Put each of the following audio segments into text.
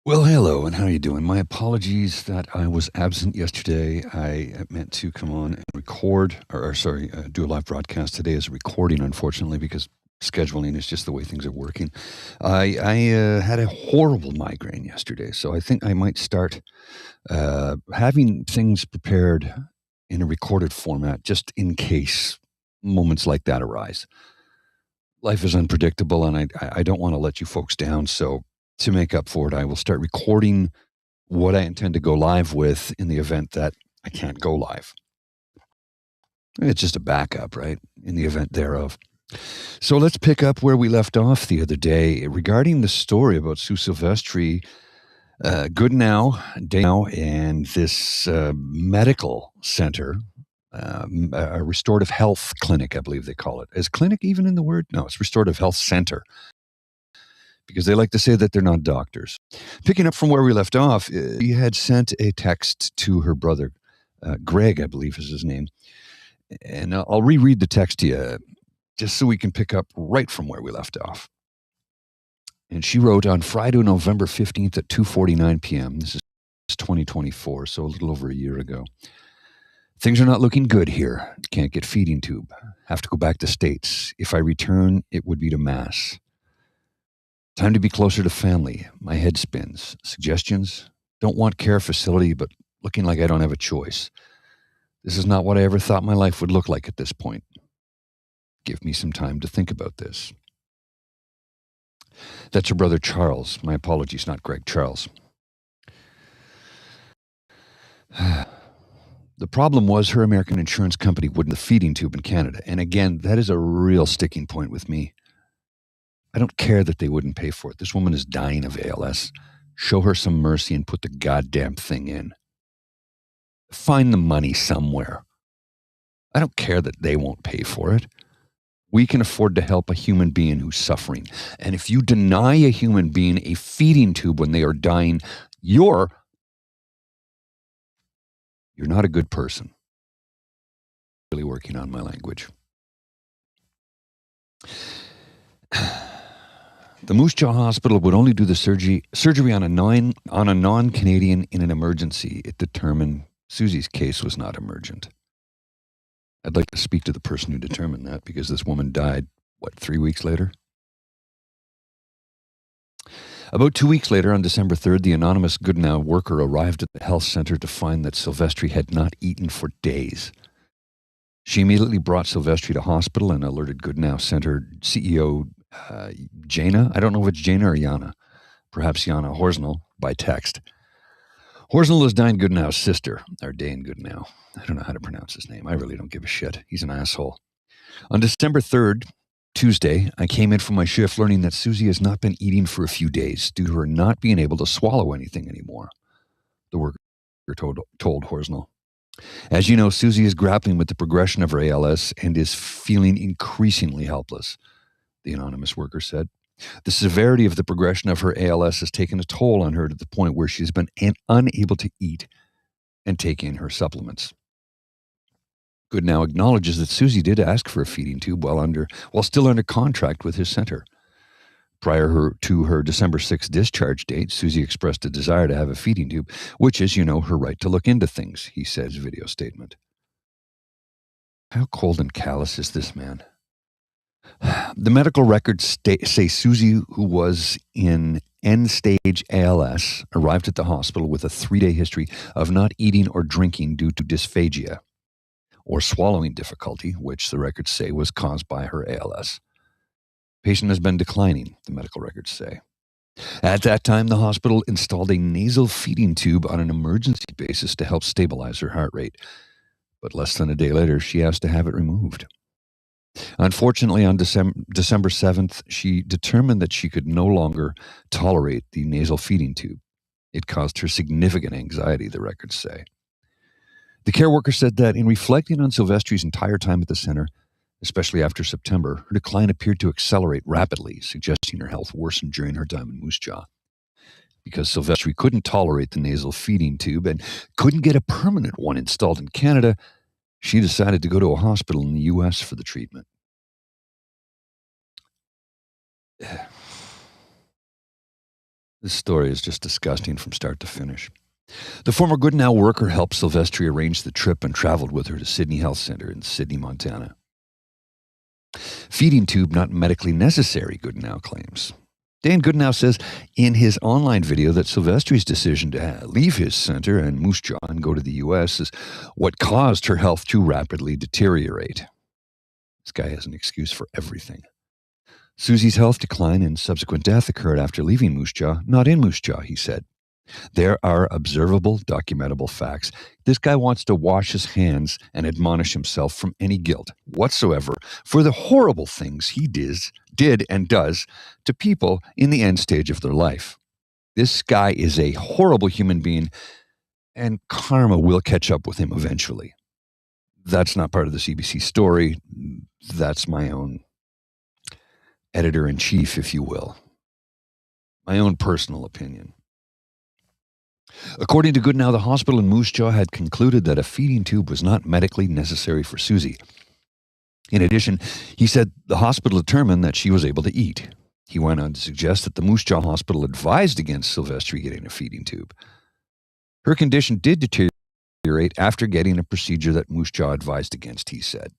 Well, hello, and how are you doing? My apologies that I was absent yesterday. I meant to come on and record, or sorry, do a live broadcast today as a recording, unfortunately, because scheduling is just the way things are working. I had a horrible migraine yesterday, so I think I might start having things prepared in a recorded format just in case moments like that arise. Life is unpredictable, and I don't want to let you folks down, so to make up for it, I will start recording what I intend to go live with in the event that I can't go live. It's just a backup, right? In the event thereof. So let's pick up where we left off the other day regarding the story about Susie Silvestri, Goodenowe, and this medical center, a restorative health clinic, I believe they call it. Is clinic even in the word? No, it's restorative health center because they like to say that they're not doctors. Picking up from where we left off, he had sent a text to her brother, Greg, I believe is his name. And I'll reread the text to you just so we can pick up right from where we left off. And she wrote on Friday, November 15th at 2:49 p.m. This is 2024, so a little over a year ago. Things are not looking good here. Can't get feeding tube. Have to go back to States. If I return, it would be to Mass. Time to be closer to family. My head spins. Suggestions? Don't want care facility, but looking like I don't have a choice. This is not what I ever thought my life would look like at this point. Give me some time to think about this. That's her brother Charles. My apologies, not Greg, Charles. The problem was her American insurance company wouldn't the feeding tube in Canada. And again, that is a real sticking point with me. I don't care that they wouldn't pay for it. This woman is dying of ALS. Show her some mercy and put the goddamn thing in. Find the money somewhere. I don't care that they won't pay for it. We can afford to help a human being who's suffering. And if you deny a human being a feeding tube when they are dying, you're not a good person. Really working on my language. The Moose Jaw Hospital would only do the surgery on a non-Canadian in an emergency. It determined Susie's case was not emergent. I'd like to speak to the person who determined that because this woman died, 3 weeks later? About 2 weeks later, on December 3rd, the anonymous Goodenowe worker arrived at the health center to find that Silvestri had not eaten for days. She immediately brought Silvestri to hospital and alerted Goodenowe Center CEO Jana. I don't know if it's Jana or Yana. Perhaps Yana Horsnell by text. Horsnell is Dayan Goodenowe's sister, or Dayan Goodenowe. I don't know how to pronounce his name. I really don't give a shit. He's an asshole. On December 3rd, Tuesday, I came in from my shift learning that Susie has not been eating for a few days due to her not being able to swallow anything anymore, the worker told Horsnell. As you know, Susie is grappling with the progression of her ALS and is feeling increasingly helpless, the anonymous worker said. The severity of the progression of her ALS has taken a toll on her to the point where she's been unable to eat and take in her supplements. Goodenowe acknowledges that Susie did ask for a feeding tube while still under contract with his center. Prior to her December 6th discharge date, Susie expressed a desire to have a feeding tube, which is, her right to look into things, he said in his video statement. How cold and callous is this man? The medical records say Susie, who was in end-stage ALS, arrived at the hospital with a 3-day history of not eating or drinking due to dysphagia, or swallowing difficulty, which the records say was caused by her ALS. Patient has been declining, the medical records say. At that time, the hospital installed a nasal feeding tube on an emergency basis to help stabilize her heart rate. But less than a day later, she asked to have it removed. Unfortunately, on December 7th, she determined that she could no longer tolerate the nasal feeding tube. It caused her significant anxiety, the records say. The care worker said that in reflecting on Silvestri's entire time at the center, especially after September, her decline appeared to accelerate rapidly, suggesting her health worsened during her time in Moose Jaw. Because Silvestri couldn't tolerate the nasal feeding tube and couldn't get a permanent one installed in Canada, she decided to go to a hospital in the U.S. for the treatment. This story is just disgusting from start to finish. The former Goodenowe worker helped Silvestri arrange the trip and traveled with her to Sydney Health Center in Sydney, Montana. Feeding tube not medically necessary, Goodenowe claims. Dayan Goodenowe says in his online video that Silvestri's decision to leave his center and Moose Jaw and go to the U.S. is what caused her health to rapidly deteriorate. This guy has an excuse for everything. Susie's health decline and subsequent death occurred after leaving Moose Jaw, not in Moose Jaw, he said. There are observable, documentable facts. This guy wants to wash his hands and admonish himself from any guilt whatsoever for the horrible things he did and does to people in the end stage of their life. This guy is a horrible human being, and karma will catch up with him eventually. That's not part of the CBC story. That's my own editor-in-chief, if you will. My own personal opinion. According to Goodenowe, the hospital in Moose Jaw had concluded that a feeding tube was not medically necessary for Susie. In addition, he said the hospital determined that she was able to eat. He went on to suggest that the Moose Jaw hospital advised against Silvestri getting a feeding tube. Her condition did deteriorate after getting a procedure that Moose Jaw advised against, he said.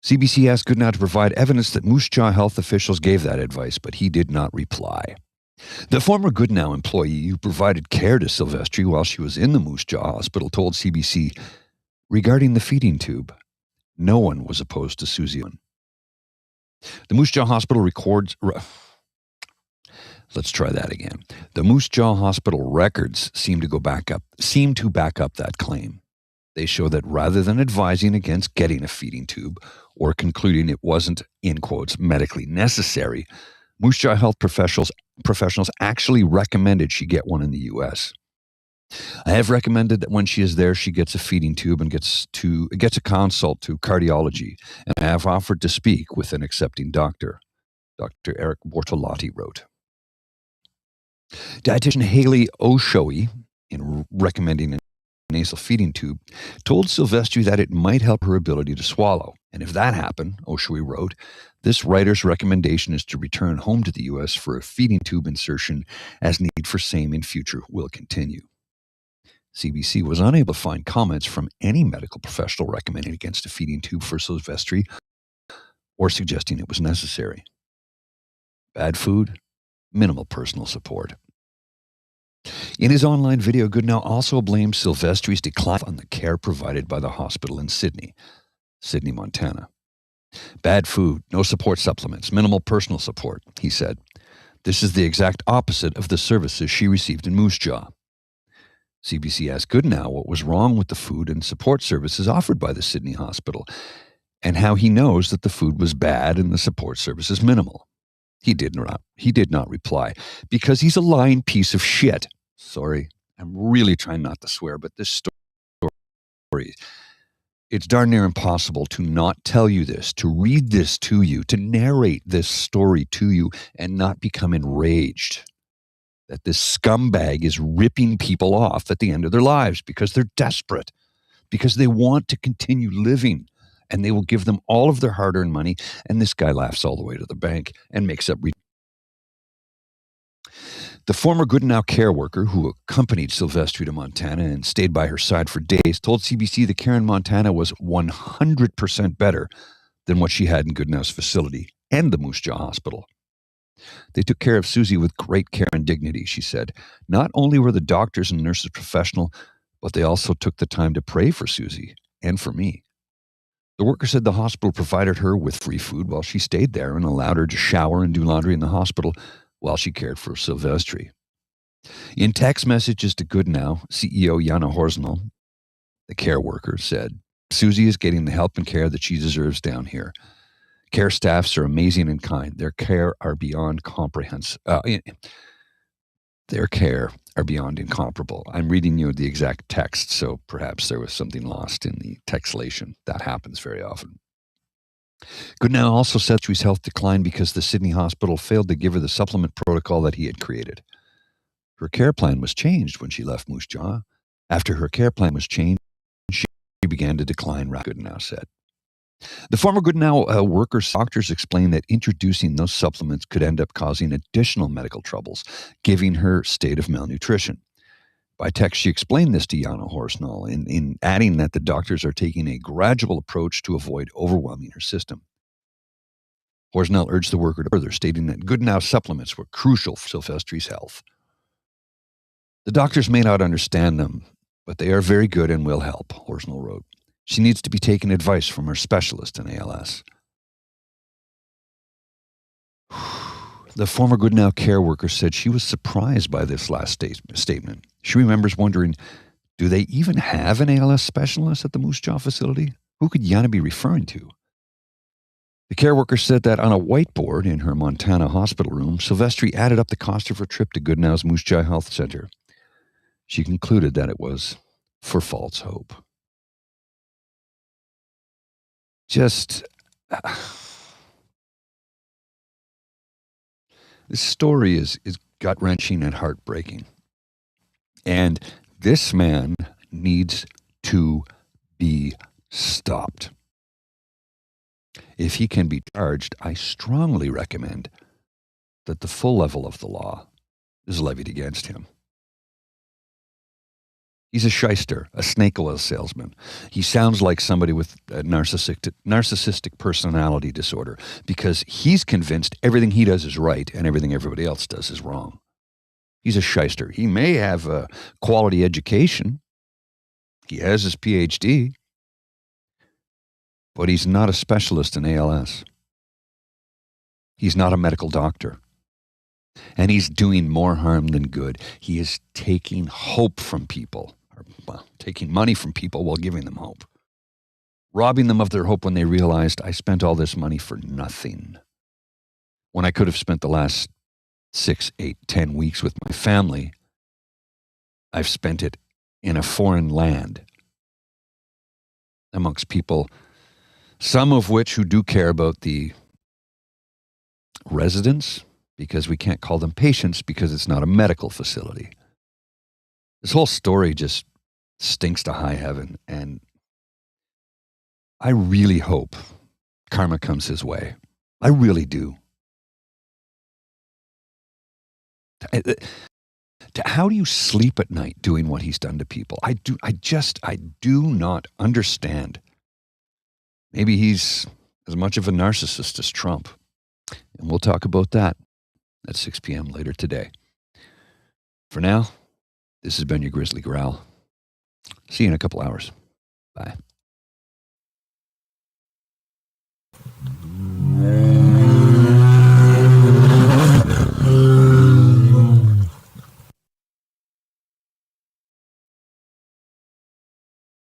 CBC asked Goodenowe to provide evidence that Moose Jaw health officials gave that advice, but he did not reply. The former Goodenowe employee who provided care to Silvestri while she was in the Moose Jaw hospital told CBC, regarding the feeding tube, no one was opposed to Susie. The Moose Jaw hospital Let's try that again. The Moose Jaw hospital records seem to back up that claim. They show that rather than advising against getting a feeding tube or concluding it wasn't, in quotes, medically necessary, Moose Jaw health professionals actually recommended she get one in the U.S. I have recommended that when she is there, she gets a feeding tube and gets a consult to cardiology, and I have offered to speak with an accepting doctor, Dr. Eric Bortolotti wrote. Dietitian Haley Oshoey, in recommending a nasal feeding tube, told Silvestri that it might help her ability to swallow. And if that happened, Oshoey wrote, this writer's recommendation is to return home to the U.S. for a feeding tube insertion as need for same in future will continue. CBC was unable to find comments from any medical professional recommending against a feeding tube for Silvestri or suggesting it was necessary. Bad food, minimal personal support. In his online video, Goodenowe also blamed Silvestri's decline on the care provided by the hospital in Sydney, Montana. Bad food, no support supplements, minimal personal support, he said. This is the exact opposite of the services she received in Moose Jaw. CBC asked Goodenowe what was wrong with the food and support services offered by the Sydney hospital and how he knows that the food was bad and the support services minimal. He did not reply because he's a lying piece of shit. Sorry, I'm really trying not to swear, but this story, it's darn near impossible to not tell you this, to read this to you, to narrate this story to you and not become enraged that this scumbag is ripping people off at the end of their lives because they're desperate, because they want to continue living, and they will give them all of their hard-earned money, and this guy laughs all the way to the bank and makes up. The former Goodenowe care worker who accompanied Silvestri to Montana and stayed by her side for days told CBC the care in Montana was 100% better than what she had in Goodenowe's facility and the Moose Jaw hospital. They took care of Susie with great care and dignity, she said. Not only were the doctors and nurses professional, but they also took the time to pray for Susie and for me. The worker said the hospital provided her with free food while she stayed there and allowed her to shower and do laundry in the hospital while she cared for Silvestri. In text messages to Goodenowe, CEO Jana Horsnell, the care worker, said, Susie is getting the help and care that she deserves down here. Care staffs are amazing and kind. Their care are beyond incomparable. I'm reading you the exact text, so perhaps there was something lost in the textlation. That happens very often. Goodenowe also said Sue's health declined because the Sydney hospital failed to give her the supplement protocol that he had created. Her care plan was changed when she left Moose Jaw. After her care plan was changed, she began to decline, Goodenowe said. The former Goodenowe workers' doctors explained that introducing those supplements could end up causing additional medical troubles, giving her state of malnutrition. By text, she explained this to Jana Horsnall in adding that the doctors are taking a gradual approach to avoid overwhelming her system. Horsnell urged the worker to further, stating that Goodenowe supplements were crucial for Silvestri's health. The doctors may not understand them, but they are very good and will help, Horsnell wrote. She needs to be taking advice from her specialist in ALS. The former Goodenowe care worker said she was surprised by this last statement. She remembers wondering, do they even have an ALS specialist at the Moose Jaw facility? Who could Jana be referring to? The care worker said that on a whiteboard in her Montana hospital room, Silvestri added up the cost of her trip to Goodenow's Moose Jaw Health Center. She concluded that it was for false hope. Just... this story is gut-wrenching and heartbreaking. And this man needs to be stopped. If he can be charged, I strongly recommend that the full level of the law is levied against him. He's a shyster, a snake oil salesman. He sounds like somebody with a narcissistic personality disorder because he's convinced everything he does is right and everything everybody else does is wrong. He's a shyster. He may have a quality education. He has his PhD. But he's not a specialist in ALS. He's not a medical doctor. And he's doing more harm than good. He is taking hope from people, taking money from people while giving them hope. Robbing them of their hope when they realized, I spent all this money for nothing. When I could have spent the last 6, 8, 10 weeks with my family, I've spent it in a foreign land amongst people, some of which who do care about the residents, because we can't call them patients because it's not a medical facility. This whole story just stinks to high heaven, and I really hope karma comes his way. I really do. How do you sleep at night doing what he's done to people? I do not understand. Maybe he's as much of a narcissist as Trump. And we'll talk about that at 6 p.m. later today. For now, this has been your Grizzly Growl. See you in a couple hours. Bye.